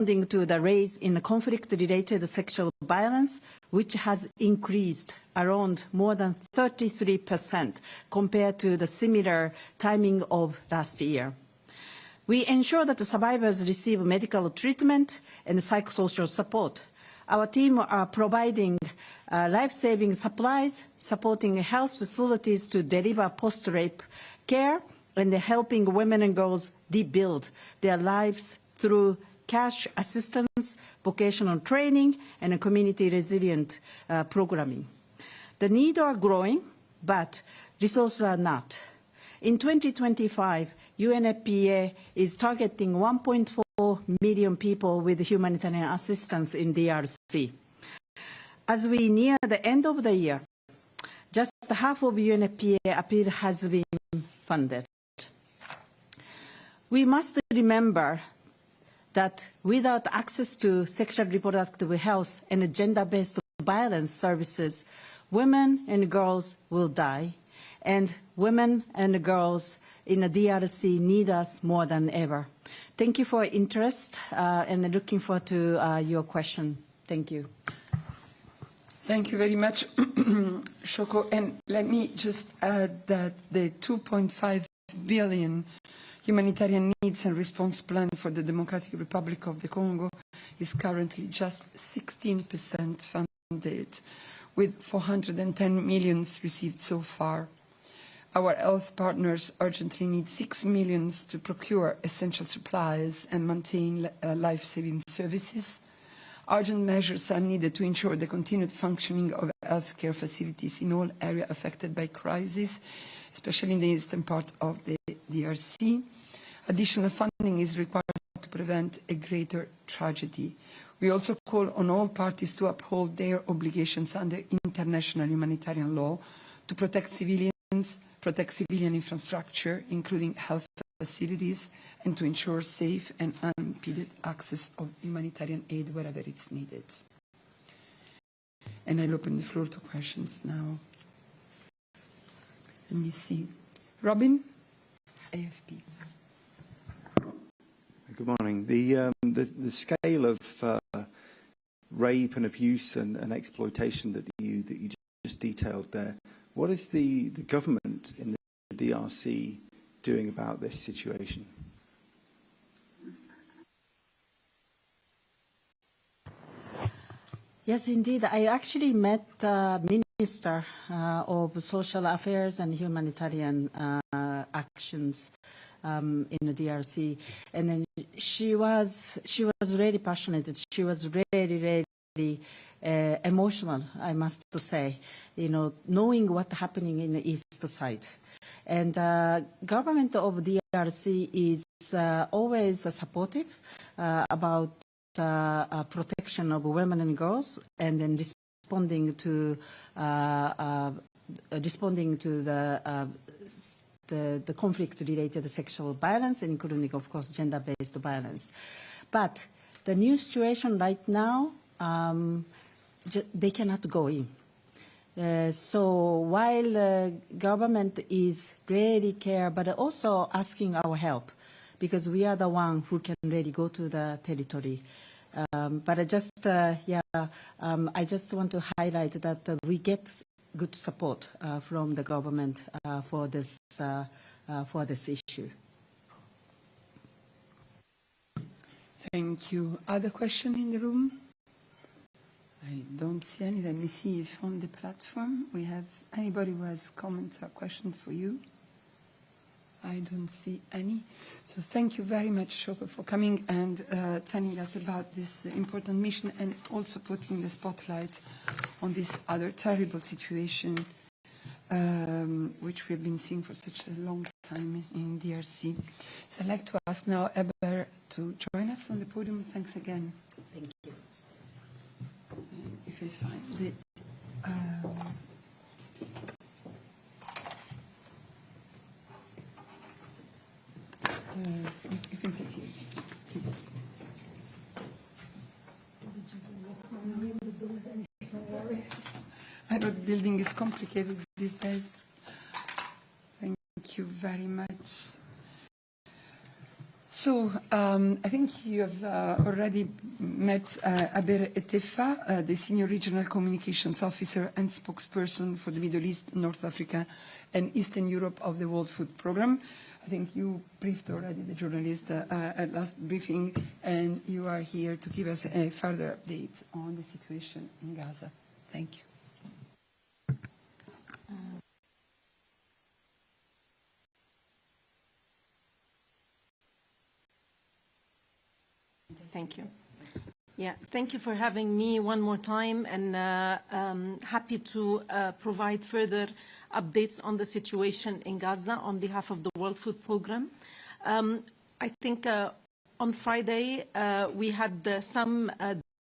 to the rise in conflict-related sexual violence, which has increased around more than 33% compared to the similar timing of last year. We ensure that the survivors receive medical treatment and psychosocial support. Our team are providing life-saving supplies, supporting health facilities to deliver post-rape care, and helping women and girls rebuild their lives through cash assistance, vocational training, and community resilient programming. The needs are growing, but resources are not. In 2025, UNFPA is targeting 1.4 million people with humanitarian assistance in DRC. As we near the end of the year, just half of UNFPA appeal has been funded. We must remember that without access to sexual reproductive health and gender-based violence services, women and girls will die, and women and girls in the DRC need us more than ever. Thank you for your interest, and looking forward to your question. Thank you. Thank you very much, Shoko. And let me just add that the 2.5 billion humanitarian needs and response plan for the Democratic Republic of the Congo is currently just 16% funded, with 410 million received so far. Our health partners urgently need 6 million to procure essential supplies and maintain life-saving services. Urgent measures are needed to ensure the continued functioning of healthcare facilities in all areas affected by crisis, especially in the eastern part of the DRC. Additional funding is required to prevent a greater tragedy. We also call on all parties to uphold their obligations under international humanitarian law to protect civilians, protect civilian infrastructure, including health facilities, and to ensure safe and unimpeded access of humanitarian aid wherever it's needed. And I'll open the floor to questions now. Let me see. Robin, AFP. Good morning. The scale of rape and abuse and exploitation that you just detailed there, what is the government in the DRC doing about this situation? Yes, indeed. I actually met Minister of Social Affairs and Humanitarian Actions in the DRC, and then she was really passionate. She was really emotional, I must say, knowing what's happening in the east side. And government of DRC is always supportive about protection of women and girls, and then responding to the conflict-related sexual violence, including, of course, gender-based violence. But the new situation right now, they cannot go in. So while government is really care, but also asking our help, because we are the one who can really go to the territory. But I just want to highlight that we get good support from the government for this issue. Thank you. Other question in the room? I don't see any. Let me see if on the platform we have anybody who has comments or questions for you. I don't see any. So thank you very much, Shoko, for coming and telling us about this important mission, and also putting the spotlight on this other terrible situation which we've been seeing for such a long time in DRC. So I'd like to ask now Eber to join us on the podium. Thanks again. Thank you. If I find the... you can sit here, please. I know the building is complicated these days. Thank you very much. So I think you have already met Aber Etefa, the Senior Regional Communications Officer and spokesperson for the Middle East, North Africa and Eastern Europe of the World Food Programme. I think you briefed already the journalist at last briefing, and you are here to give us a further update on the situation in Gaza. Thank you. Thank you. Yeah, thank you for having me one more time, and happy to provide further updates on the situation in Gaza on behalf of the World Food Programme. I think on Friday we had some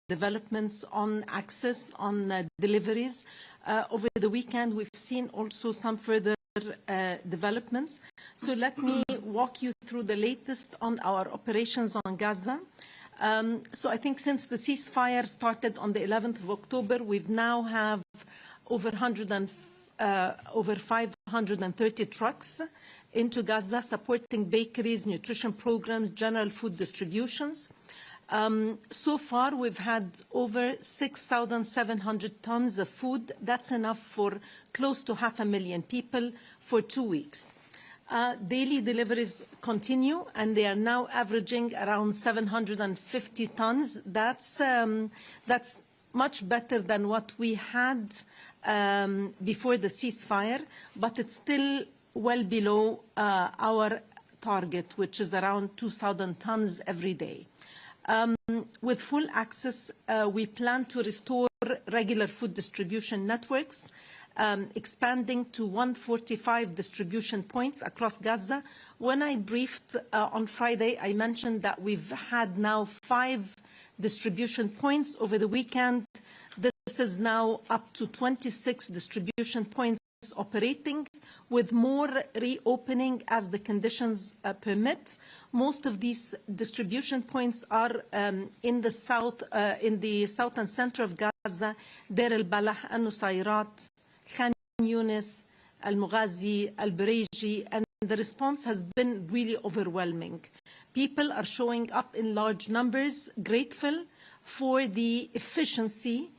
developments on access, on deliveries. Over the weekend we've seen also some further developments. So let me walk you through the latest on our operations on Gaza. So I think since the ceasefire started on the 11th of October, we've now have over 530 trucks into Gaza supporting bakeries, nutrition programs, general food distributions. So far, we've had over 6,700 tons of food. That's enough for close to 500,000 people for 2 weeks. Daily deliveries continue, and they are now averaging around 750 tons. That's much better than what we had before the ceasefire, but it's still well below our target, which is around 2,000 tons every day. With full access, we plan to restore regular food distribution networks, expanding to 145 distribution points across Gaza. When I briefed on Friday, I mentioned that we've had now 5 distribution points over the weekend. This is now up to 26 distribution points operating, with more reopening as the conditions permit. Most of these distribution points are in the south and center of Gaza, Deir al-Balah, Al-Nusayrat, Khan Yunis, Al-Mughazi, Al-Bareji, and the response has been really overwhelming. People are showing up in large numbers, grateful for the efficiency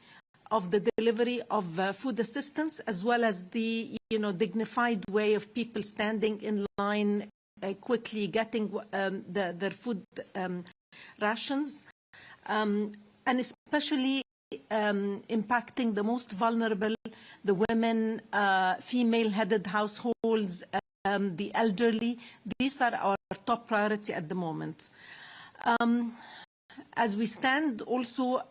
of the delivery of food assistance, as well as the dignified way of people standing in line, quickly getting their food rations, and especially impacting the most vulnerable, the women, female-headed households, the elderly. These are our top priority at the moment. As we stand, also,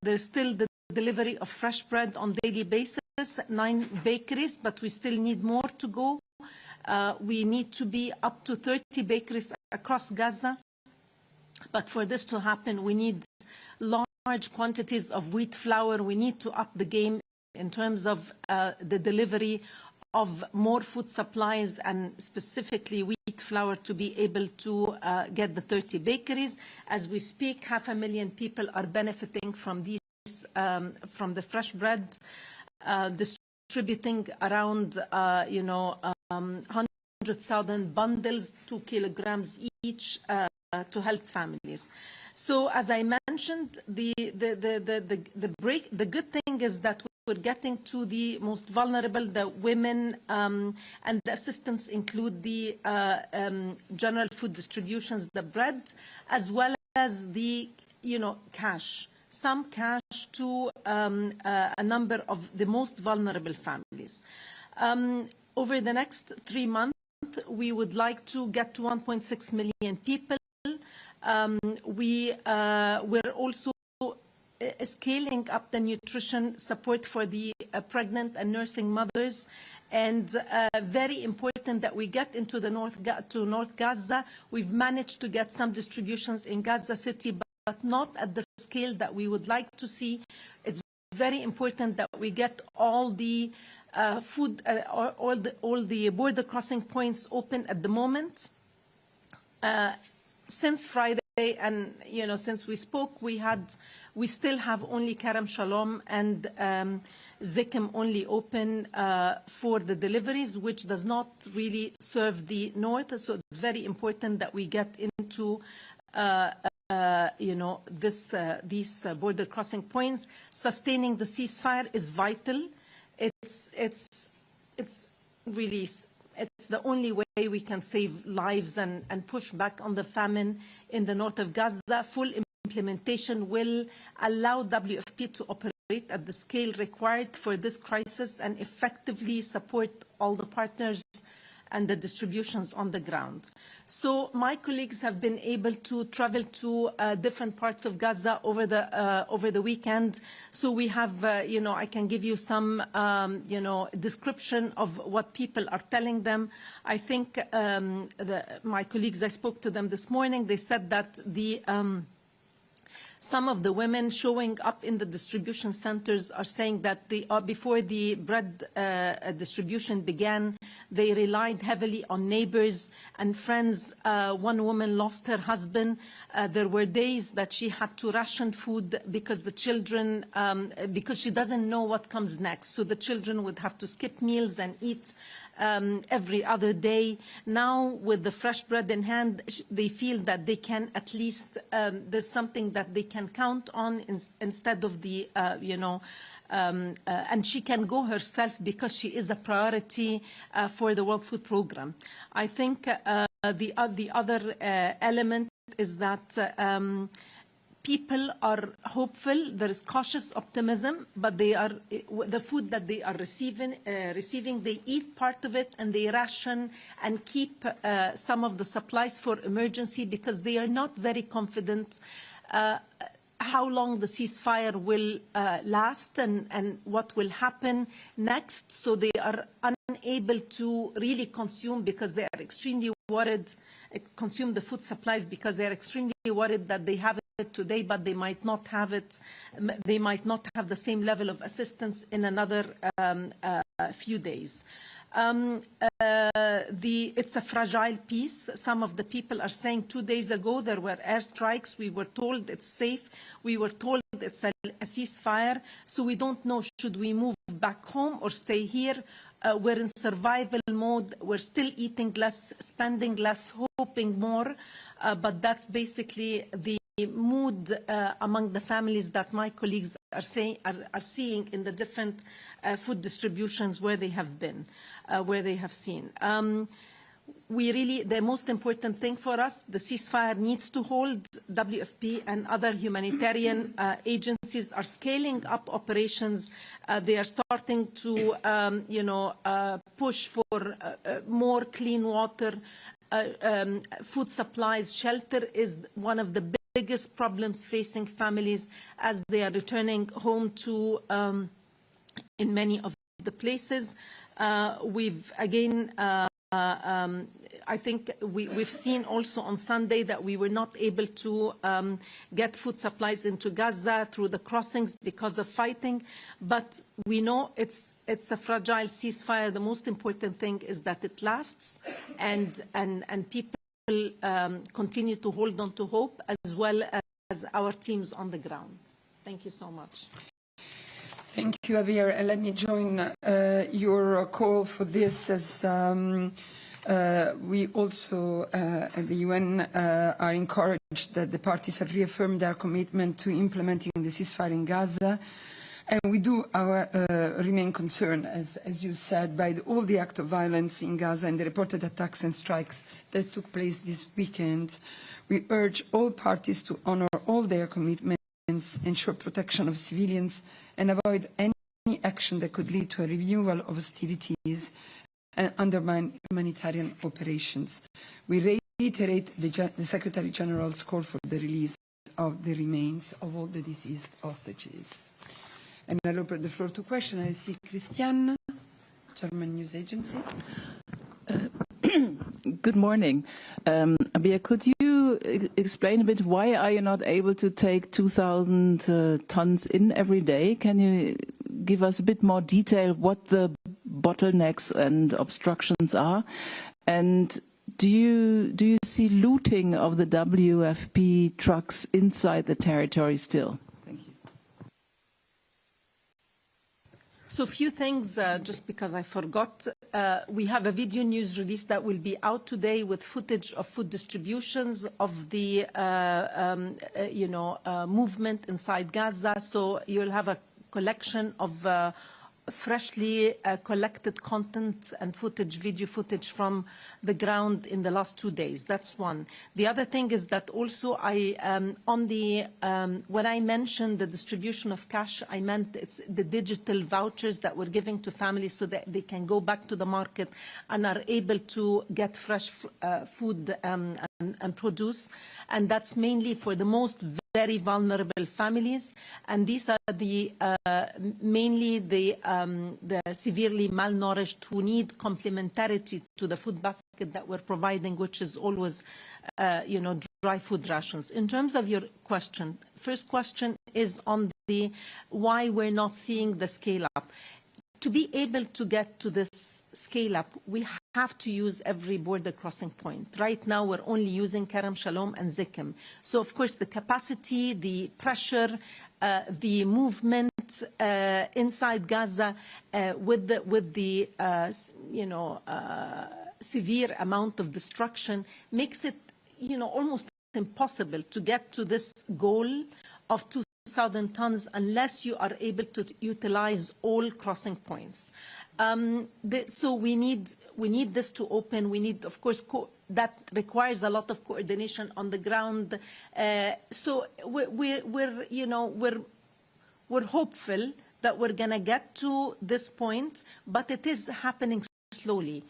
there's still the delivery of fresh bread on daily basis, 9 bakeries, but we still need more to go. We need to be up to 30 bakeries across Gaza. But for this to happen, we need large quantities of wheat flour. We need to up the game in terms of the delivery of more food supplies, and specifically wheat flour, to be able to get the 30 bakeries. As we speak, 500,000 people are benefiting from these, from the fresh bread, distributing around 100,000 bundles, 2 kilograms each, to help families. So, as I mentioned, the good thing is that we're getting to the most vulnerable, the women, and the assistance include the general food distributions, the bread, as well as the cash. Some cash to a number of the most vulnerable families. Over the next 3 months, we would like to get to 1.6 million people. We're also scaling up the nutrition support for the pregnant and nursing mothers, and very important that we get into the North Gaza. We've managed to get some distributions in Gaza City, but not at the scale that we would like to see. It's very important that we get all the food, all the border crossing points open at the moment. Since Friday, and since we spoke, we still have only Karam Shalom and Zikim only open for the deliveries, which does not really serve the north. So it's very important that we get into these border crossing points. Sustaining the ceasefire is vital. It's really, it's the only way we can save lives and push back on the famine in the north of Gaza. Full implementation will allow WFP to operate at the scale required for this crisis and effectively support all the partners and the distributions on the ground. So my colleagues have been able to travel to different parts of Gaza over the weekend. So we have, I can give you some, description of what people are telling them. I think my colleagues, I spoke to them this morning, they said that some of the women showing up in the distribution centers are saying that before the bread distribution began, they relied heavily on neighbors and friends. One woman lost her husband. There were days that she had to ration food because the children, because she doesn't know what comes next. So the children would have to skip meals and eat every other day. Now, with the fresh bread in hand, they feel that they can at least, there's something that they can count on instead of the, and she can go herself because she is a priority for the World Food Programme. I think the other element is that people are hopeful. There is cautious optimism, but the food that they are receiving, they eat part of it and they ration and keep some of the supplies for emergency because they are not very confident how long the ceasefire will last and what will happen next. So they are unable to really consume because they are extremely worried, consume the food supplies because they are extremely worried that they have it today, but they might not have it. They might not have the same level of assistance in another few days. It's a fragile peace. Some of the people are saying 2 days ago there were airstrikes. We were told it's safe. We were told it's a ceasefire. So we don't know, should we move back home or stay here? We're in survival mode. We're still eating less, spending less, hoping more. But that's basically the mood among the families that my colleagues are seeing in the different food distributions where they have been, where they have seen. The most important thing for us, the ceasefire needs to hold. WFP and other humanitarian agencies are scaling up operations. They are starting to, push for more clean water, food supplies. Shelter is one of the biggest problems facing families as they are returning home to, in many of the places. We've again, I think we've seen also on Sunday that we were not able to get food supplies into Gaza through the crossings because of fighting. But we know it's a fragile ceasefire. The most important thing is that it lasts and people continue to hold on to hope, as well as our teams on the ground. Thank you so much. Thank you, Javier. Let me join your call for this, as we also at the UN are encouraged that the parties have reaffirmed their commitment to implementing the ceasefire in Gaza. And we do remain concerned, as you said, by all the acts of violence in Gaza and the reported attacks and strikes that took place this weekend. We urge all parties to honor all their commitments, ensure protection of civilians, and avoid any action that could lead to a renewal of hostilities and undermine humanitarian operations. We reiterate the Secretary General's call for the release of the remains of all the deceased hostages. And I'll open the floor to questions. I see Christiane, German news agency. Good morning. Abia, could you explain a bit why are you not able to take 2,000 tons in every day? Can you give us a bit more detail what the bottlenecks and obstructions are? And do you see looting of the WFP trucks inside the territory still? Thank you. So a few things, just because I forgot. We have a video news release that will be out today with footage of food distributions of the, movement inside Gaza. So you'll have a collection of freshly collected content and footage, video footage from the ground in the last 2 days. That's one. The other thing is that also when I mentioned the distribution of cash, I meant it's the digital vouchers that we're giving to families so that they can go back to the market and are able to get fresh food and produce. And that's mainly for the most very vulnerable families, and these are the mainly the severely malnourished who need complementarity to the food basket that we're providing, which is always, dry food rations. In terms of your question, first question is on the why we're not seeing the scale up. To be able to get to this scale up, we have to use every border crossing point. Right now, we're only using Kerem Shalom and Zikim. So, of course, the capacity, the pressure, the movement inside Gaza with the severe amount of destruction makes it, almost impossible to get to this goal of 2,000 tons unless you are able to utilize all crossing points. So we need this to open. We need, of course, that requires a lot of coordination on the ground. So we're hopeful that we're going to get to this point, but it is happening slowly.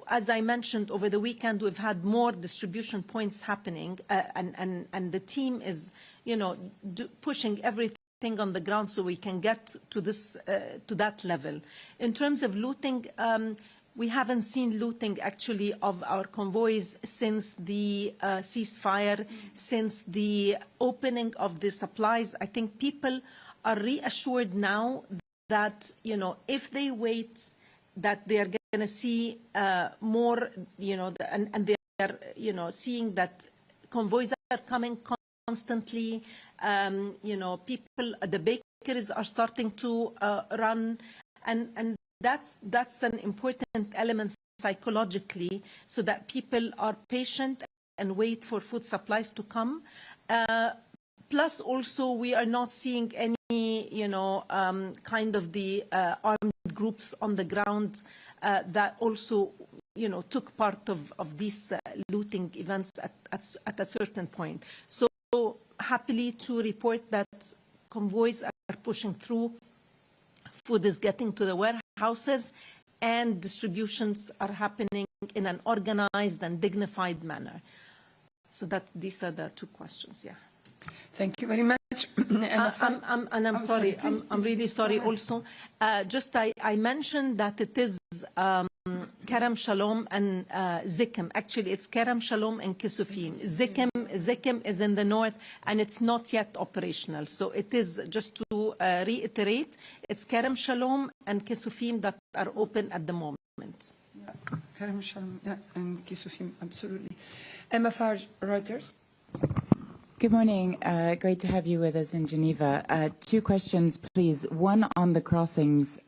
As I mentioned, over the weekend, we've had more distribution points happening, and the team is, pushing everything on the ground so we can get to this, to that level. In terms of looting, we haven't seen looting actually of our convoys since the ceasefire, since the opening of the supplies. I think people are reassured now that, if they wait, that they are going to see more, and they are, seeing that convoys are coming constantly. People, the bakers are starting to run, and that's an important element psychologically, so that people are patient and wait for food supplies to come. Plus, also, we are not seeing any, kind of the armed groups on the ground that also, took part of these looting events at a certain point. So happily to report that convoys are pushing through, food is getting to the warehouses, and distributions are happening in an organized and dignified manner. So these are the two questions, yeah. Thank you very much. I'm sorry, I'm really sorry also. I mentioned that it is Kerem Shalom and Zikim. Actually, it's Kerem Shalom and Kisufim. Zikim is in the north, and it's not yet operational. So it is, just to reiterate, it's Kerem Shalom and Kisufim that are open at the moment. Yeah, Kerem Shalom, yeah, and Kisufim, absolutely. Emma Farge, Reuters. Good morning. Great to have you with us in Geneva. Two questions, please. One on the crossings.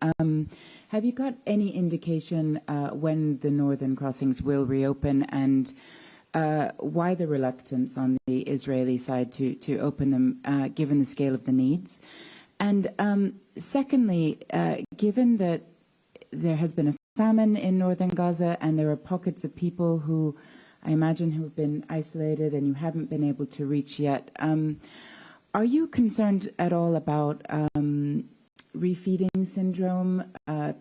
Have you got any indication when the northern crossings will reopen, and why the reluctance on the Israeli side to open them, given the scale of the needs? And secondly, given that there has been a famine in northern Gaza and there are pockets of people who I imagine who have been isolated and you haven't been able to reach yet, are you concerned at all about refeeding syndrome,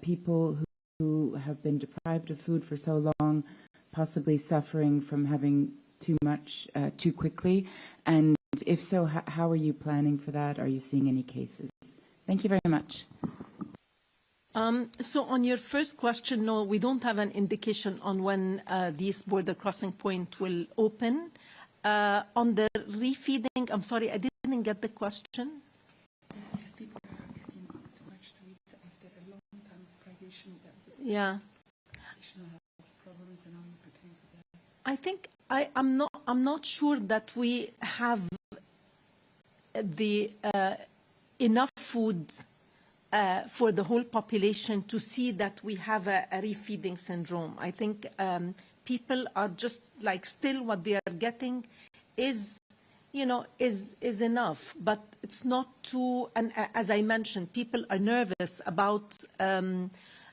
people who have been deprived of food for so long, possibly suffering from having too much too quickly? And if so, how are you planning for that? Are you seeing any cases? Thank you very much. So on your first question, no, we don't have an indication on when these border crossing point will open. On the refeeding, I'm sorry, I didn't get the question. If people are getting too much to eat after a long time of privation, yeah. additional health problems, and how you prepare for that? I think I'm not sure that we have the enough food for the whole population to see that we have a refeeding syndrome. I think people are just like still what they are getting is, you know, is enough, but it's not too, and as I mentioned, people are nervous about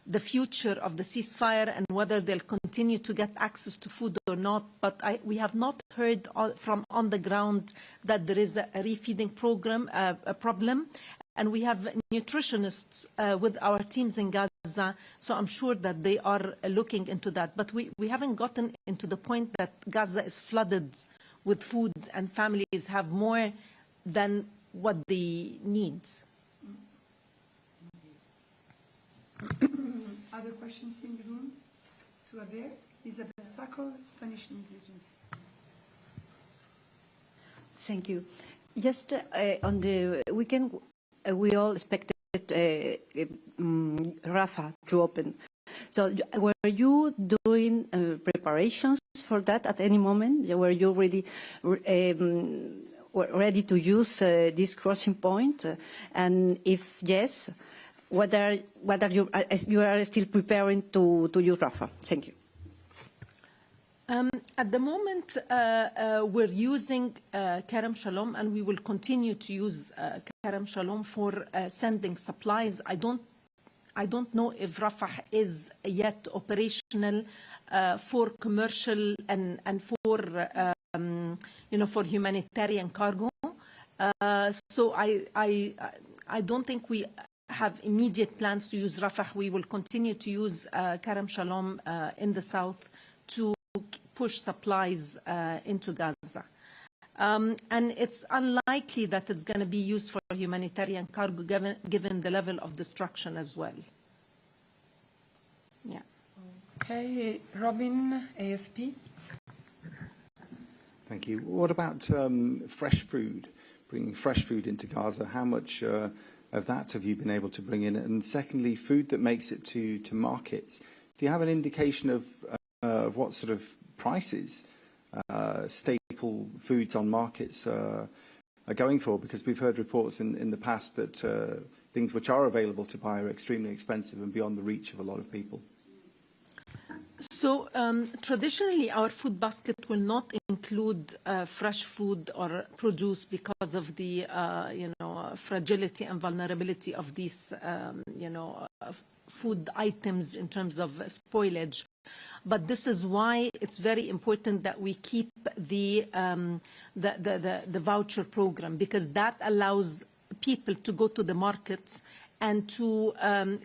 the future of the ceasefire and whether they'll continue to get access to food or not. But we have not heard from on the ground that there is a refeeding program, a problem. And we have nutritionists with our teams in Gaza, so I'm sure that they are looking into that. But we haven't gotten into the point that Gaza is flooded with food and families have more than what they need. Other questions in the room? To Adair? Isabel Sacco, Spanish News Agency. Thank you. Just on the weekend, we all expected Rafah to open. So were you doing preparations for that at any moment? Were you really ready to use this crossing point? And if yes, what are you are still preparing to use Rafah? Thank you. At the moment, we're using Kerem Shalom, and we will continue to use Kerem Shalom for sending supplies. I don't know if Rafah is yet operational for commercial and for you know, for humanitarian cargo. So I don't think we have immediate plans to use Rafah. We will continue to use Kerem Shalom in the south to push supplies into Gaza. And it's unlikely that it's going to be used for humanitarian cargo given the level of destruction as well. Yeah. Okay, Robin, AFP. Thank you. What about fresh food, bringing fresh food into Gaza? How much of that have you been able to bring in? And secondly, food that makes it to markets. Do you have an indication of what sort of prices staple foods on markets are going for? Because we've heard reports in the past that things which are available to buy are extremely expensive and beyond the reach of a lot of people. So traditionally, our food basket will not include fresh food or produce because of the you know, fragility and vulnerability of these you know, food items in terms of spoilage. But this is why it's very important that we keep the voucher program, because that allows people to go to the markets and to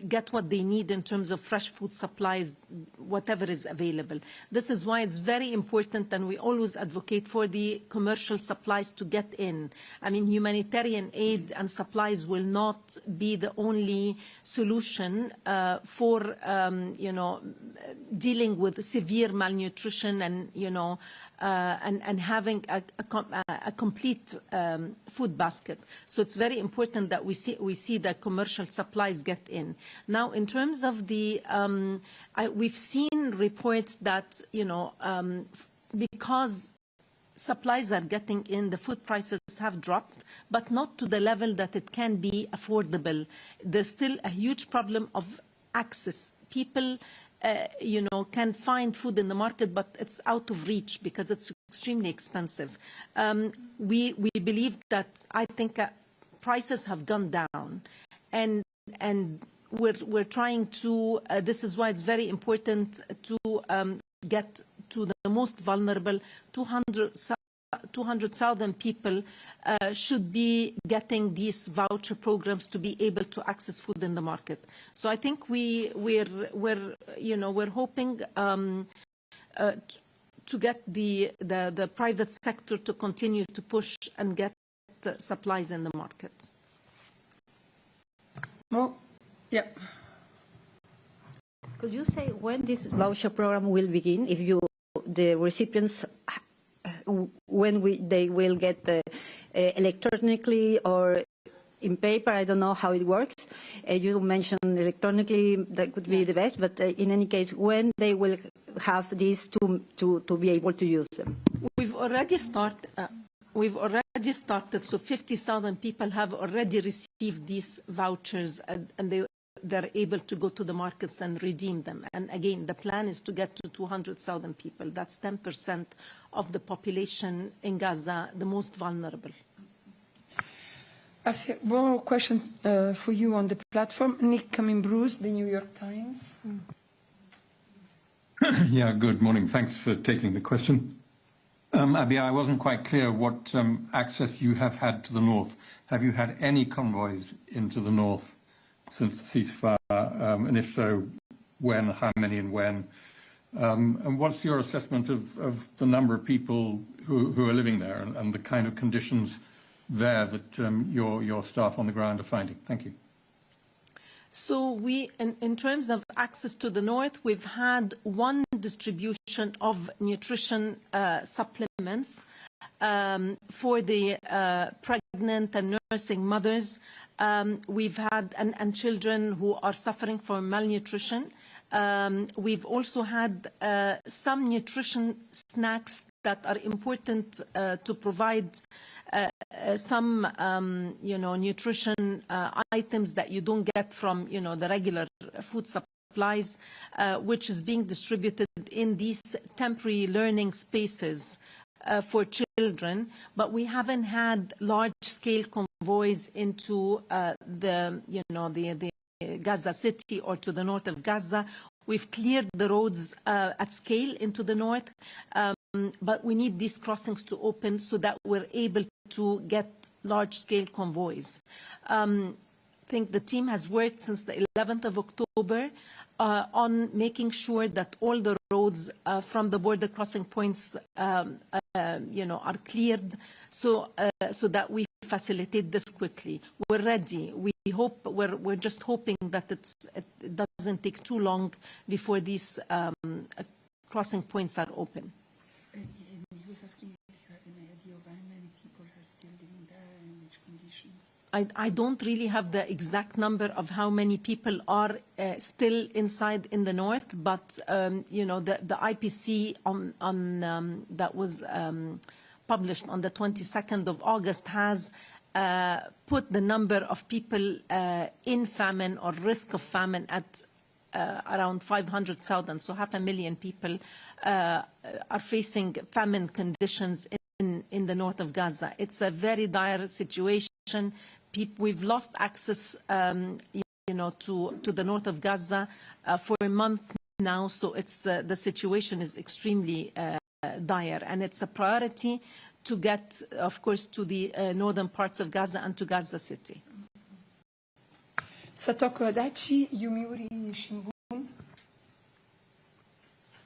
get what they need in terms of fresh food supplies, whatever is available. This is why it's very important, and we always advocate for the commercial supplies to get in. I mean, humanitarian aid and supplies will not be the only solution for, you know, dealing with severe malnutrition and, you know, and having a complete food basket. So it's very important that we see that commercial supplies get in. Now, in terms of the, we've seen reports that, you know, because supplies are getting in, the food prices have dropped, but not to the level that it can be affordable. There's still a huge problem of access. People you know, can find food in the market, but it's out of reach because it's extremely expensive. We believe that, I think prices have gone down, and we're trying to, this is why it's very important to get to the most vulnerable. 200,000 people should be getting these voucher programs to be able to access food in the market. So I think we're hoping to get the private sector to continue to push and get supplies in the market. Well, yeah. Could you say when this voucher program will begin? If the recipients, when they will get electronically, or in paper. I don't know how it works. You mentioned electronically, that could be the best, but in any case, when they will have these to be able to use them? We've already started. So 50,000 people have already received these vouchers, and they're able to go to the markets and redeem them. And again, the plan is to get to 200,000 people. That's 10% of the population in Gaza, the most vulnerable. One more question for you on the platform. Nick Cumming-Bruce, The New York Times. Yeah, good morning. Thanks for taking the question. Abi, I wasn't quite clear what access you have had to the north. Have you had any convoys into the north since the ceasefire? And if so, when, how many and when? And what's your assessment of the number of people who are living there and the kind of conditions there that your staff on the ground are finding? Thank you. So in terms of access to the north, we've had one distribution of nutrition supplements for the pregnant and nursing mothers. We've had, and children who are suffering from malnutrition. We've also had some nutrition snacks that are important to provide some, nutrition items that you don't get from, the regular food supplies, which is being distributed in these temporary learning spaces for children. But we haven't had large-scale convoys into the Gaza city or to the north of Gaza. We've cleared the roads at scale into the north, but we need these crossings to open so that we're able to get large-scale convoys. I think the team has worked since the 11th of October on making sure that all the roads from the border crossing points, are cleared, so that we facilitate this quickly. We're ready. We're just hoping that it doesn't take too long before these crossing points are open. He was asking if you have an idea of how many people are still living there and which conditions. I don't really have the exact number of how many people are still inside in the north, but the IPC that was published on the 22nd of August has put the number of people in famine or risk of famine at around 500,000. So 500,000 people are facing famine conditions in the north of Gaza. It's a very dire situation. We've lost access, to the north of Gaza for a month now. So it's the situation is extremely dire, and it's a priority to get, of course, to the northern parts of Gaza and to Gaza City. Satoko Adachi, Yomiuri Shimbun.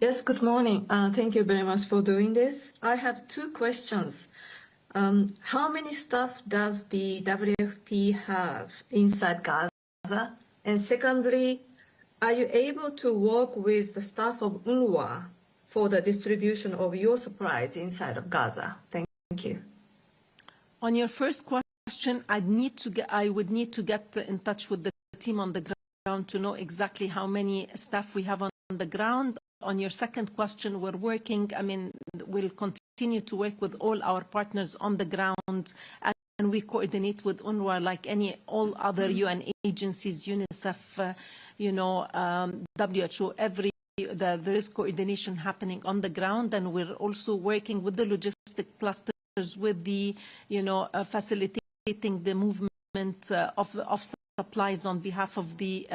Yes, good morning. Thank you very much for doing this. I have two questions. How many staff does the WFP have inside Gaza? And secondly, are you able to work with the staff of UNRWA for the distribution of your supplies inside of Gaza? Thank you. On your first question, I would need to get in touch with the team on the ground to know exactly how many staff we have on the ground. On your second question, we'll continue to work with all our partners on the ground, and we coordinate with UNRWA like all other UN agencies, UNICEF, WHO. There is coordination happening on the ground, and we're also working with the logistic clusters, with the facilitating the movement of supplies on behalf of the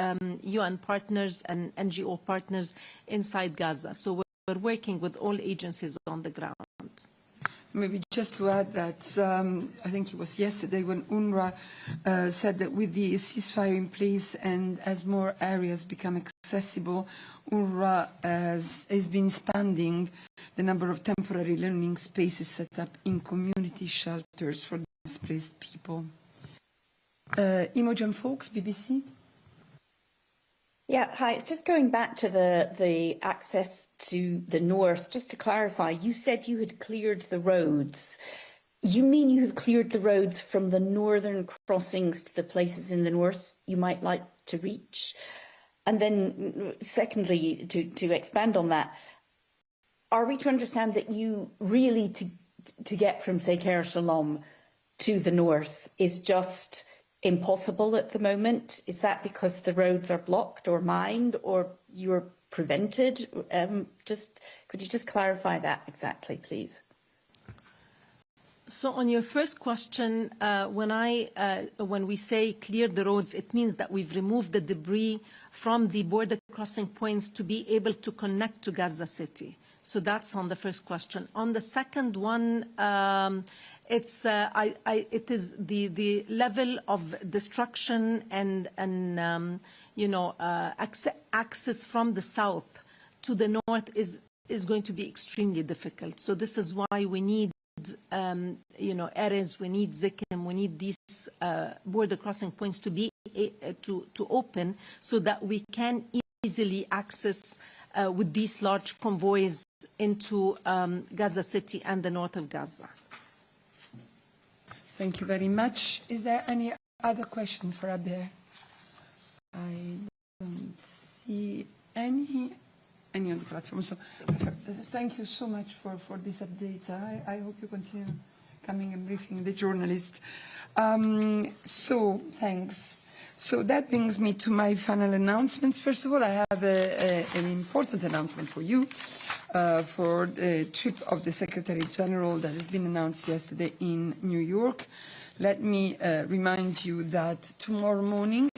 UN partners and NGO partners inside Gaza. So we're working with all agencies on the ground. Maybe just to add that I think it was yesterday when UNRWA said that with the ceasefire in place and as more areas become accessible, UNRWA has been expanding the number of temporary learning spaces set up in community shelters for displaced people. Imogen Fawkes, BBC. Yeah, hi. It's just going back to the access to the north. Just to clarify, you said you had cleared the roads. you mean you have cleared the roads from the northern crossings to the places in the north you might like to reach? And then secondly, to expand on that, are we to understand that you really, to get from, say, Ker Shalom to the north is just impossible at the moment? Is that because the roads are blocked or mined or you're prevented? Could you just clarify that exactly, please? So on your first question, when we say clear the roads, it means that we've removed the debris from the border crossing points to be able to connect to Gaza City. So that's on the first question. On the second one, it is the level of destruction and access from the south to the north is going to be extremely difficult. So this is why we need areas, we need Zikim, we need these border crossing points to be to open so that we can easily access with these large convoys into Gaza City and the north of Gaza. Thank you very much. Is there any other question for Abir? I don't see any on the platform. So thank you so much for this update. I hope you continue coming and briefing the journalists. So thanks. So that brings me to my final announcements. First of all, I have an important announcement for you for the trip of the Secretary General that has been announced yesterday in New York. Let me remind you that tomorrow morning,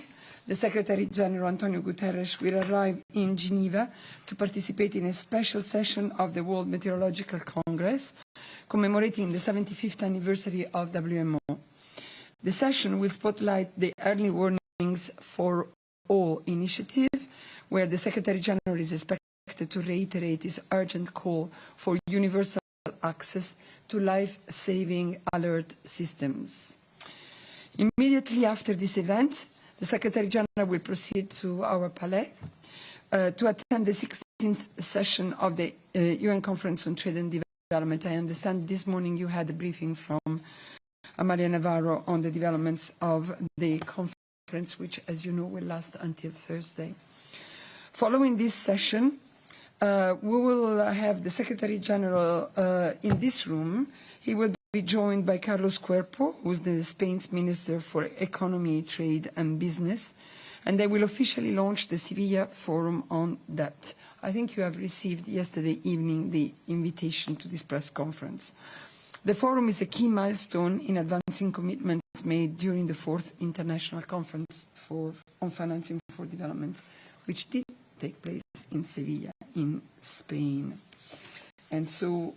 the Secretary General, Antonio Guterres, will arrive in Geneva to participate in a special session of the World Meteorological Congress, commemorating the 75th anniversary of WMO. The session will spotlight the early warnings for all initiative, where the Secretary General is expected to reiterate his urgent call for universal access to life-saving alert systems. Immediately after this event, the Secretary General will proceed to our Palais to attend the 16th session of the UN Conference on Trade and Development. I understand this morning you had a briefing from Amalia Navarro on the developments of the conference, which, as you know, will last until Thursday. Following this session, we will have the Secretary General in this room. He will be joined by Carlos Cuerpo, who is the Spain's Minister for Economy, Trade and Business, and they will officially launch the Sevilla Forum on Debt. I think you have received yesterday evening the invitation to this press conference. The forum is a key milestone in advancing commitments made during the 4th International Conference on Financing for Development, which did take place in Sevilla, in Spain. And so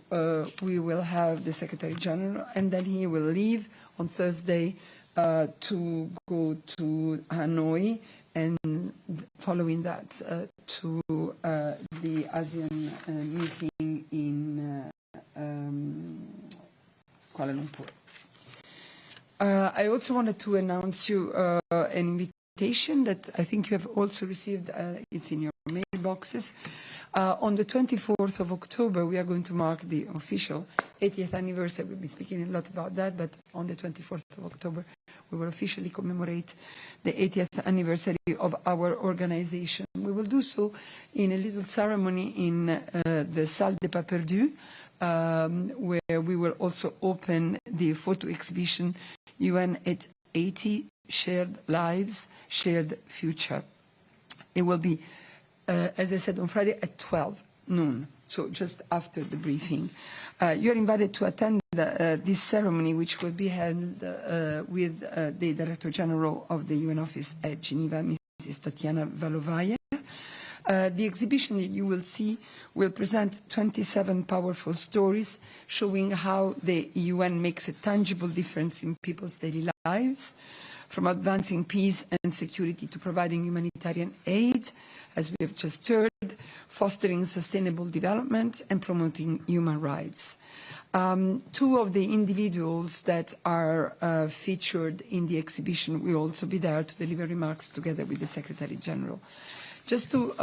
we will have the Secretary General, and then he will leave on Thursday to go to Hanoi, and following that to the ASEAN meeting in Kuala Lumpur. I also wanted to announce you an invitation that I think you have also received. It's in your mailboxes. On the 24th of October, we are going to mark the official 80th anniversary. We'll be speaking a lot about that, but on the 24th of October, we will officially commemorate the 80th anniversary of our organization. We will do so in a little ceremony in the Salle des Pas Perdus, where we will also open the photo exhibition UN at 80, Shared Lives, Shared Future. It will be, as I said, on Friday at 12 noon, so just after the briefing. You are invited to attend this ceremony, which will be held with the Director General of the UN Office at Geneva, Mrs. Tatiana Valovaya. The exhibition that you will see will present 27 powerful stories showing how the UN makes a tangible difference in people's daily lives, from advancing peace and security to providing humanitarian aid, as we have just heard, fostering sustainable development and promoting human rights. Two of the individuals that are featured in the exhibition will also be there to deliver remarks together with the Secretary General. Just to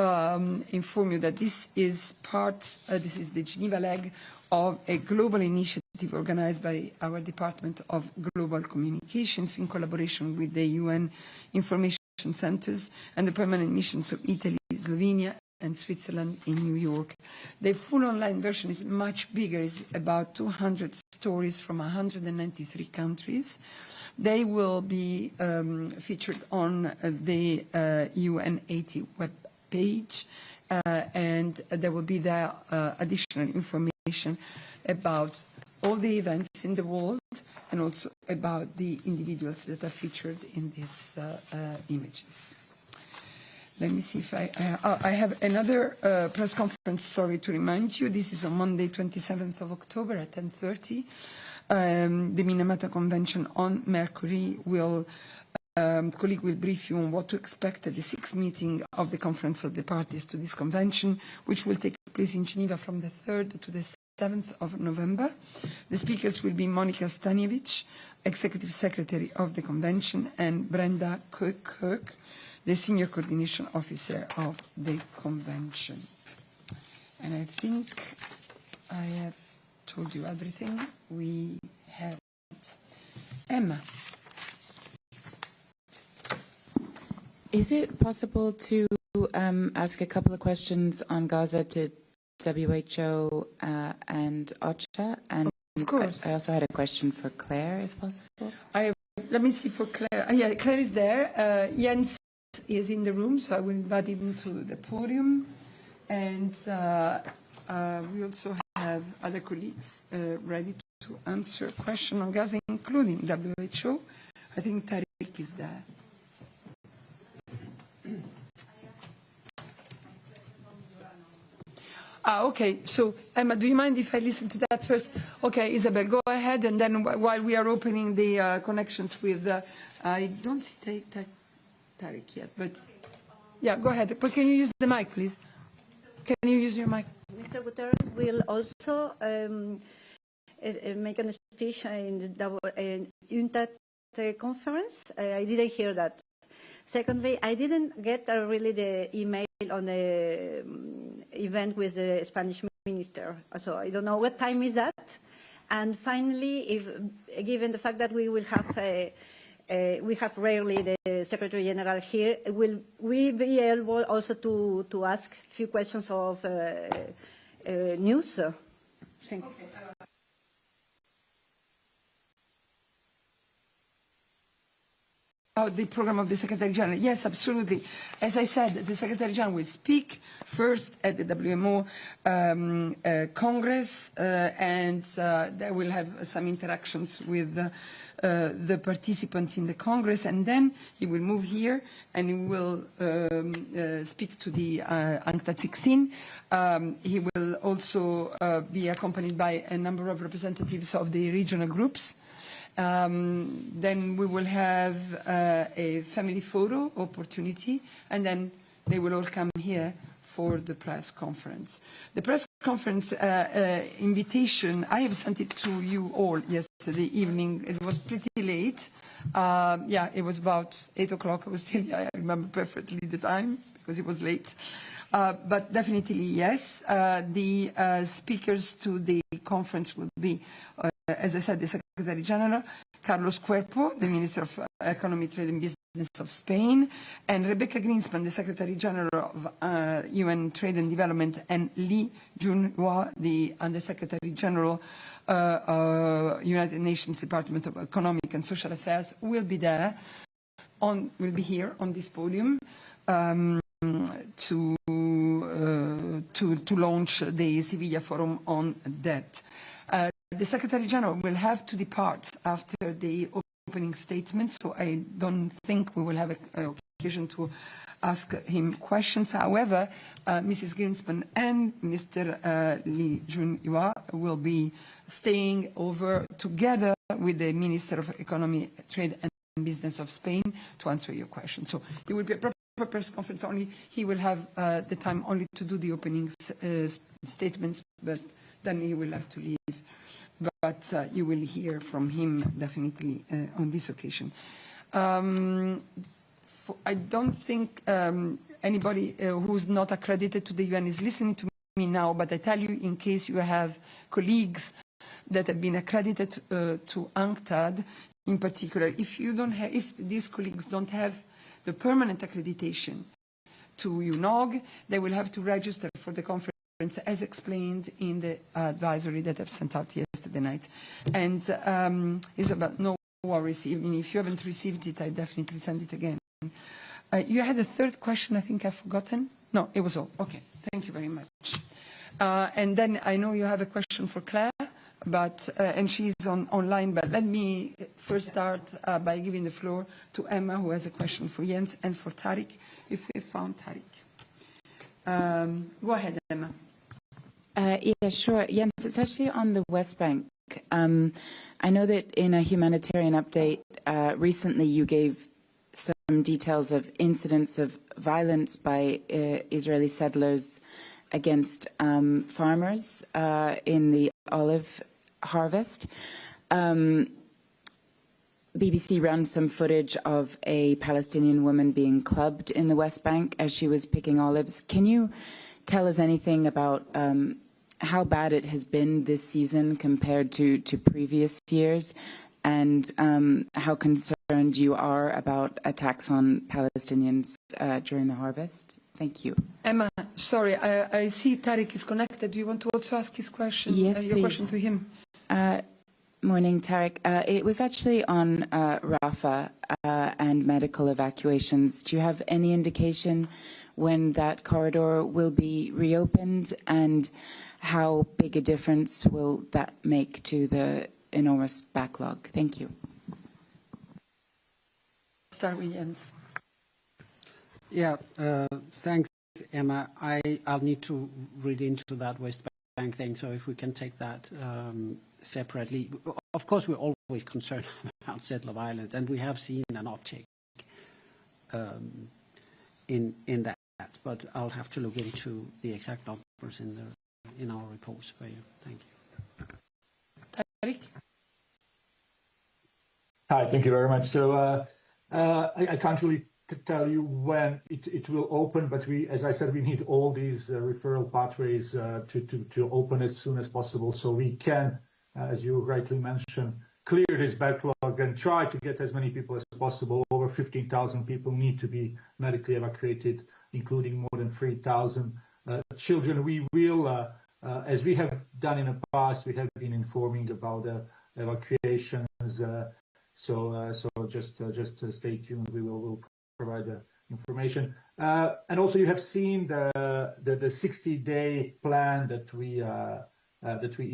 inform you that this is the Geneva leg of a global initiative initiative organized by our Department of Global Communications in collaboration with the UN Information Centers and the permanent missions of Italy, Slovenia, and Switzerland in New York. The full online version is much bigger, it's about 200 stories from 193 countries. They will be featured on the UN80 web page, and there will be there additional information about all the events in the world and also about the individuals that are featured in these images. Let me see if I have another press conference, sorry to remind you. This is on Monday, 27th of October at 10:30. The Minamata Convention on Mercury will, colleague will brief you on what to expect at the 6th meeting of the Conference of the Parties to this convention, which will take place in Geneva from the 3rd to the 7th of November. The speakers will be Monika Staniewicz, Executive Secretary of the Convention, and Brenda Kirk, the Senior Coordination Officer of the Convention. And I think I have told you everything we have. Emma. Is it possible to ask a couple of questions on Gaza to WHO and OCHA? And of course. I also had a question for Claire, if possible. Let me see for Claire. Yeah, Claire is there. Jens is in the room, so I will invite him to the podium. And we also have other colleagues ready to answer a question on Gaza, including WHO. I think Tariq is there. Okay, so Emma, do you mind if I listen to that first? Okay, Isabel, go ahead, and then while we are opening the connections with, I don't see Tariq yet, but yeah, go ahead. But can you use the mic, please? Can you use your mic? Mr. Guterres will also make a speech in the UNTAD conference. I didn't hear that. Secondly, I didn't get really the email on the event with the Spanish minister, so I don't know what time is that. And finally, given the fact that we will have we have rarely the Secretary General here, will we be able also to ask a few questions of news? Thank you. Okay. The program of the Secretary General. Yes, absolutely. As I said, the Secretary General will speak first at the WMO Congress, and they will have some interactions with the participants in the Congress, and then he will move here and he will speak to the UNCTAD 16. He will also be accompanied by a number of representatives of the regional groups. Then we will have a family photo opportunity, and then they will all come here for the press conference. The press conference invitation, I have sent it to you all yesterday evening. It was pretty late. Yeah, it was about 8 o'clock. I remember perfectly the time because it was late. But definitely, yes. The speakers to the conference will be, as I said, the Secretary General, Carlos Cuerpo, the Minister of Economy, Trade and Business of Spain, and Rebecca Greenspan, the Secretary General of UN Trade and Development, and Lee Junhua, the Under-Secretary General, United Nations Department of Economic and Social Affairs, will be there, will be here on this podium to launch the Sevilla Forum on Debt. The Secretary General will have to depart after the opening statement, so I don't think we will have an occasion to ask him questions. However, Mrs. Greenspan and Mr. Lee Junhua will be staying over together with the Minister of Economy, Trade and Business of Spain to answer your questions. So it will be a proper press conference only. He will have the time only to do the opening statements, but then he will have to leave. But you will hear from him definitely on this occasion. I don't think anybody who's not accredited to the UN is listening to me now, but I tell you, in case you have colleagues that have been accredited to UNCTAD. In particular, if these colleagues don't have the permanent accreditation to UNOG, they will have to register for the conference as explained in the advisory that I've sent out yesterday night. And Isabel, no worries, even if you haven't received it, I definitely send it again. You had a third question, I think I've forgotten. No, it was all. Okay, thank you very much. And then I know you have a question for Claire, but and she's online, but let me first start by giving the floor to Emma, who has a question for Jens and for Tariq, if we found Tariq. Go ahead, Emma. Yeah, sure. Jens, it's actually on the West Bank. I know that in a humanitarian update recently you gave some details of incidents of violence by Israeli settlers against farmers in the olive harvest. BBC ran some footage of a Palestinian woman being clubbed in the West Bank as she was picking olives. Can you tell us anything about how bad it has been this season compared to previous years, and how concerned you are about attacks on Palestinians during the harvest? Thank you. Emma, sorry, I see Tariq is connected. Do you want to also ask his question? Yes, your please. Question to him. Morning, Tariq. It was actually on Rafah and medical evacuations. Do you have any indication when that corridor will be reopened, and how big a difference will that make to the enormous backlog? Thank you. Start with Jens. Yeah, thanks, Emma. I'll need to read into that West Bank thing, so if we can take that separately. Of course, we're always concerned about settler violence, and we have seen an uptick in that, but I'll have to look into the exact numbers in our reports for you. Thank you. Tariq? Hi, thank you very much. So I can't really tell you when it will open, but as I said, we need all these referral pathways to open as soon as possible, so we can, as you rightly mentioned, clear this backlog and try to get as many people as possible. Over 15,000 people need to be medically evacuated, including more than 3,000 children. We will, as we have done in the past, we have been informing about the evacuations. So just stay tuned. We'll provide the information. And also, you have seen the 60-day plan that we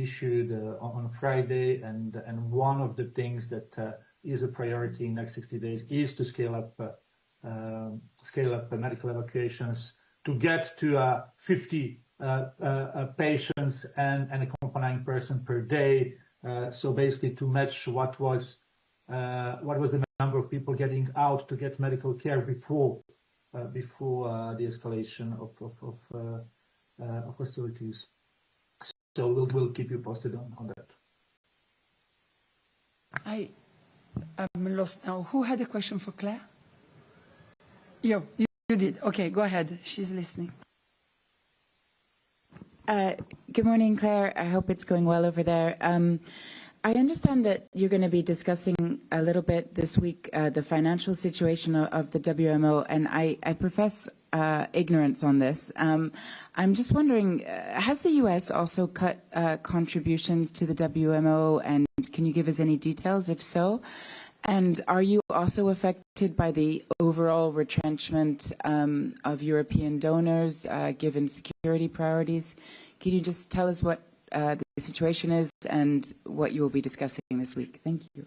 issued on Friday, and one of the things that is a priority in the next 60 days is to scale up medical evacuations to get to 50 patients and an accompanying person per day. So basically, to match what was the number of people getting out to get medical care before the escalation of hostilities. So we'll keep you posted on that. I'm lost now. Who had a question for Claire? You did. Okay, go ahead. She's listening. Good morning, Claire. I hope it's going well over there. I understand that you're going to be discussing a little bit this week the financial situation of the WMO, and I profess ignorance on this. I'm just wondering, has the U.S. also cut contributions to the WMO, and can you give us any details if so? And are you also affected by the overall retrenchment of European donors given security priorities? Can you just tell us what the situation is and what you will be discussing this week? Thank you.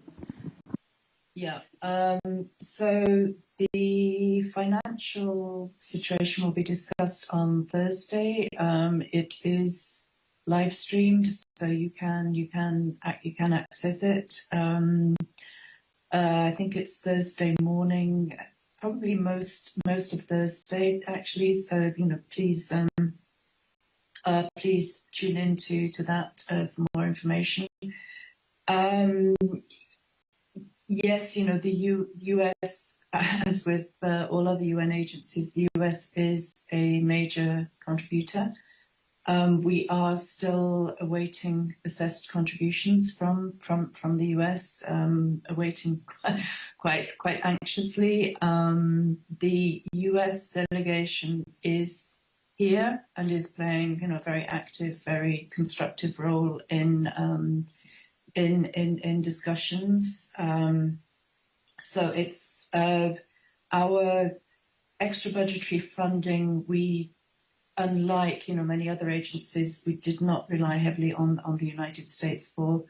Yeah, so the financial situation will be discussed on Thursday. It is live streamed, so you can access it. I think it's Thursday morning, probably most of Thursday actually. So please please tune into that for more information. Yes, the US, as with all other UN agencies, the US is a major contributor. We are still awaiting assessed contributions from the US, awaiting quite anxiously. The US delegation is here and is playing, a very active, very constructive role in discussions. So it's our extra budgetary funding. We, unlike many other agencies, we did not rely heavily on the United States for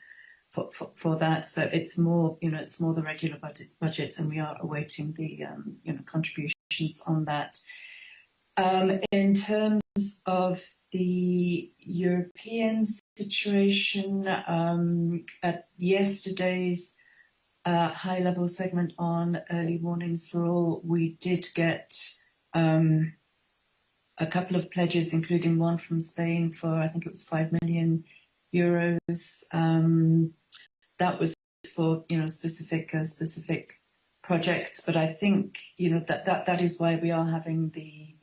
that. So it's more it's more the regular budget, and we are awaiting the contributions on that. In terms of the European situation, at yesterday's high-level segment on early warnings for all, we did get a couple of pledges, including one from Spain for, I think it was €5 million. That was for specific projects, but I think that is why we are having the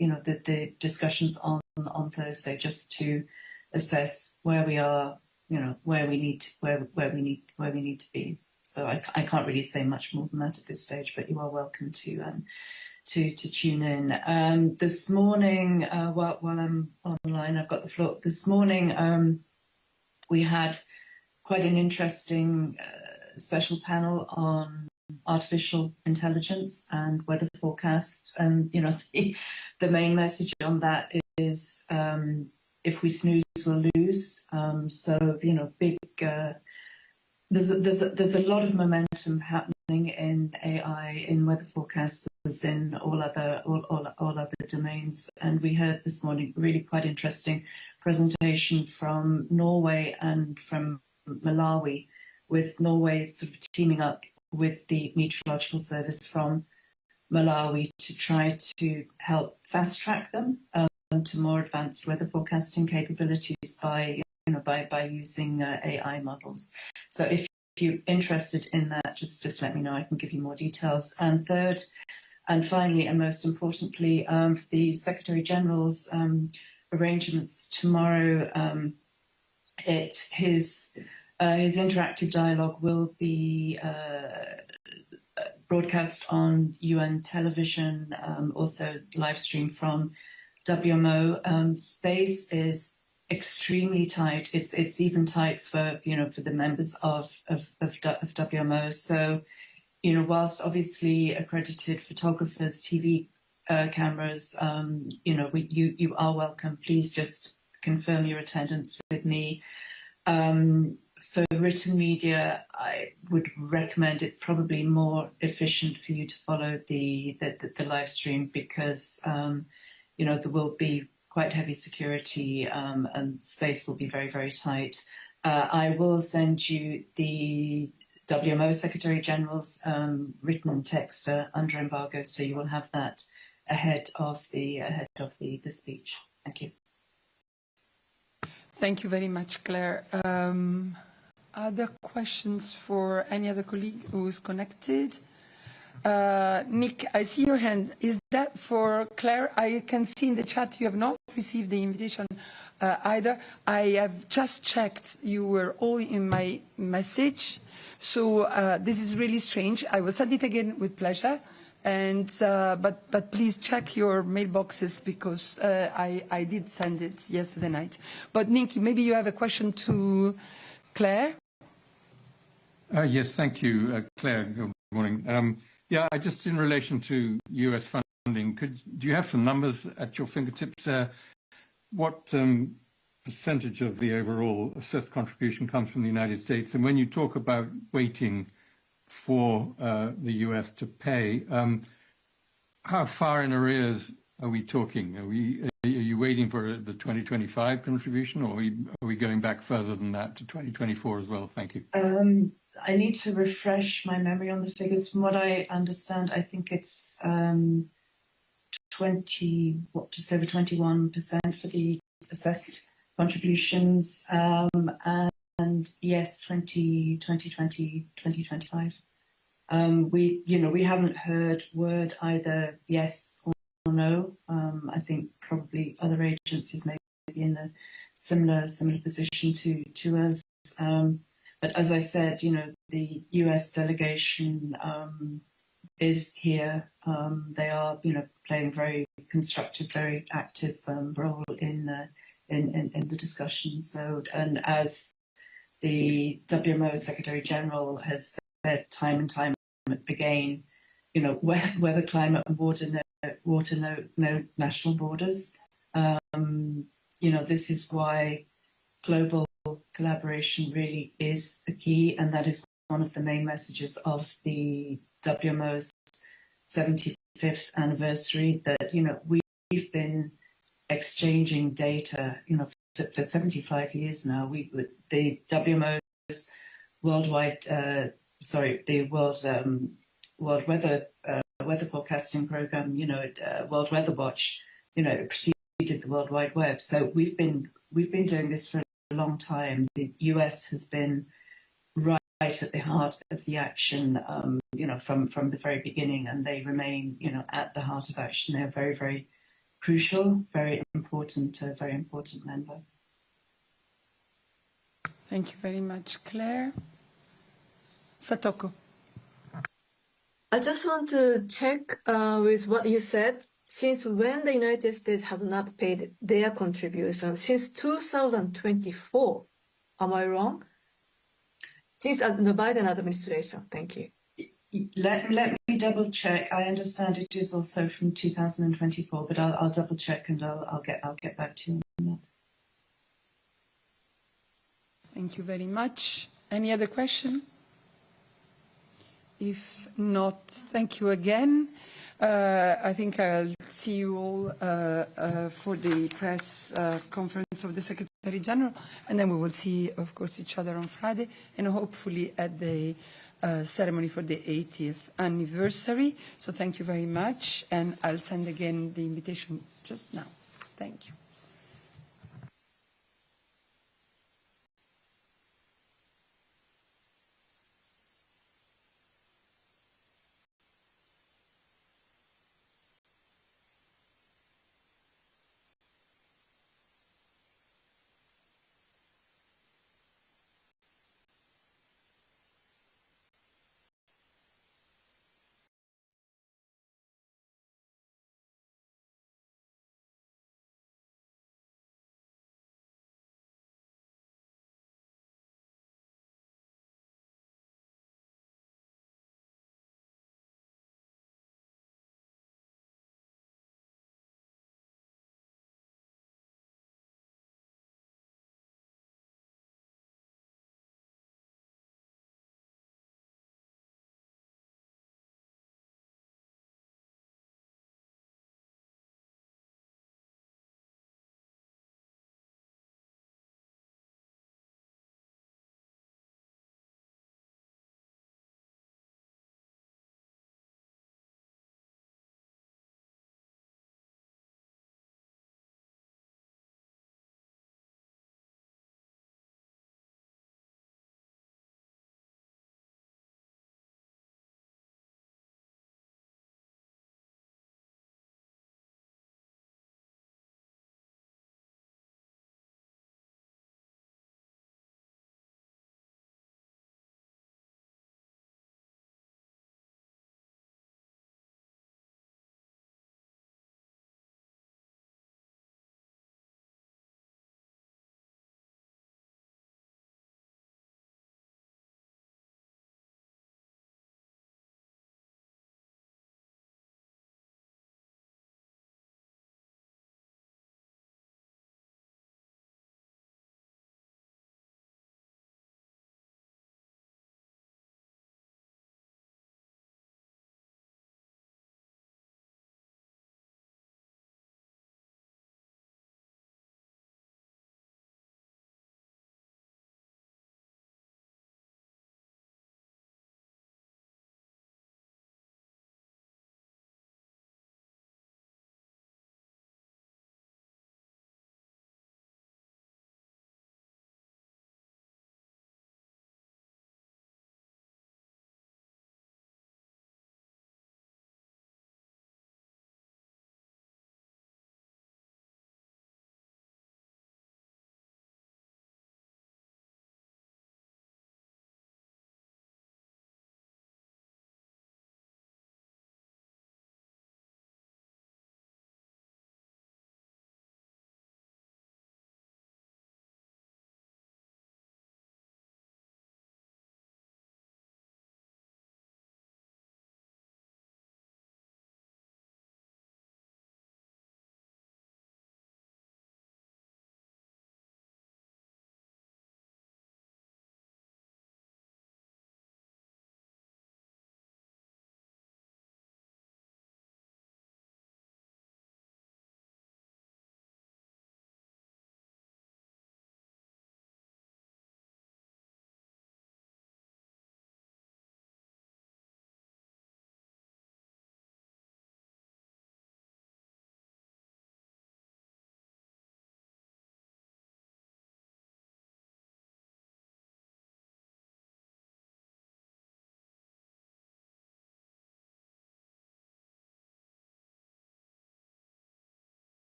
discussions on Thursday, just to assess where we are, where we need to be. So I can't really say much more than that at this stage, but you are welcome to tune in. This morning, while I'm online, I've got the floor. This morning, we had quite an interesting special panel on artificial intelligence and weather forecasts. And, the main message on that is if we snooze, we'll lose. So, big... There's a lot of momentum happening in AI, in weather forecasts, in all other domains. And we heard this morning really quite interesting presentation from Norway and from Malawi, with Norway sort of teaming up with the meteorological service from Malawi to try to help fast track them to more advanced weather forecasting capabilities by using AI models. So if you're interested in that, just let me know. I can give you more details. And third, and finally, and most importantly, the Secretary General's arrangements tomorrow. His interactive dialogue will be broadcast on UN television, also live streamed from WMO. Space is extremely tight. It's even tight for for the members of WMO. So, whilst obviously accredited photographers, TV cameras, you are welcome. Please just confirm your attendance with me. For written media, I would recommend it's probably more efficient for you to follow the live stream, because there will be quite heavy security and space will be very, very tight. I will send you the WMO Secretary General's written text under embargo, so you will have that ahead of the speech. Thank you. Thank you very much, Claire. Other questions for any other colleague who is connected? Nick, I see your hand. Is that for Claire? I can see in the chat you have not received the invitation either. I have just checked. You were all in my message. So this is really strange. I will send it again with pleasure. And but please check your mailboxes, because I did send it yesterday night. But Nick, maybe you have a question to Claire? Yes, thank you, Claire. Good morning. Yeah, just in relation to US funding, do you have some numbers at your fingertips there? What percentage of the overall assessed contribution comes from the United States? And when you talk about waiting for the US to pay, how far in arrears are we talking? Are you waiting for the 2025 contribution, or are we going back further than that to 2024 as well? Thank you. I need to refresh my memory on the figures. From what I understand, I think it's just over 21% for the assessed contributions, and yes, 2025. We haven't heard word either yes or no. I think probably other agencies may be in similar position to us. But as I said, the US delegation is here. They are, playing a very constructive, very active role in the discussions. So, and as the WMO Secretary General has said time and time again, whether climate and water know national borders. This is why global collaboration really is a key, and that is one of the main messages of the WMO's 75th anniversary, that, we've been exchanging data, for 75 years now. The WMO's worldwide, the World Weather Forecasting Program, World Weather Watch, preceded the World Wide Web. So we've been doing this for a long time. The US has been right at the heart of the action, from the very beginning, and they remain, at the heart of action. They're very, very crucial, very important member. Thank you very much, Claire. Satoko. I just want to check with what you said. Since when the United States has not paid their contribution? Since 2024. Am I wrong? Since the Biden administration. Thank you. Let me double check. I understand it is also from 2024, but I'll double check and I'll get back to you on that. Thank you very much. Any other question? If not, thank you again. I think I'll see you all for the press conference of the Secretary General, and then we will see, of course, each other on Friday, and hopefully at the ceremony for the 80th anniversary. So thank you very much, and I'll send again the invitation just now. Thank you.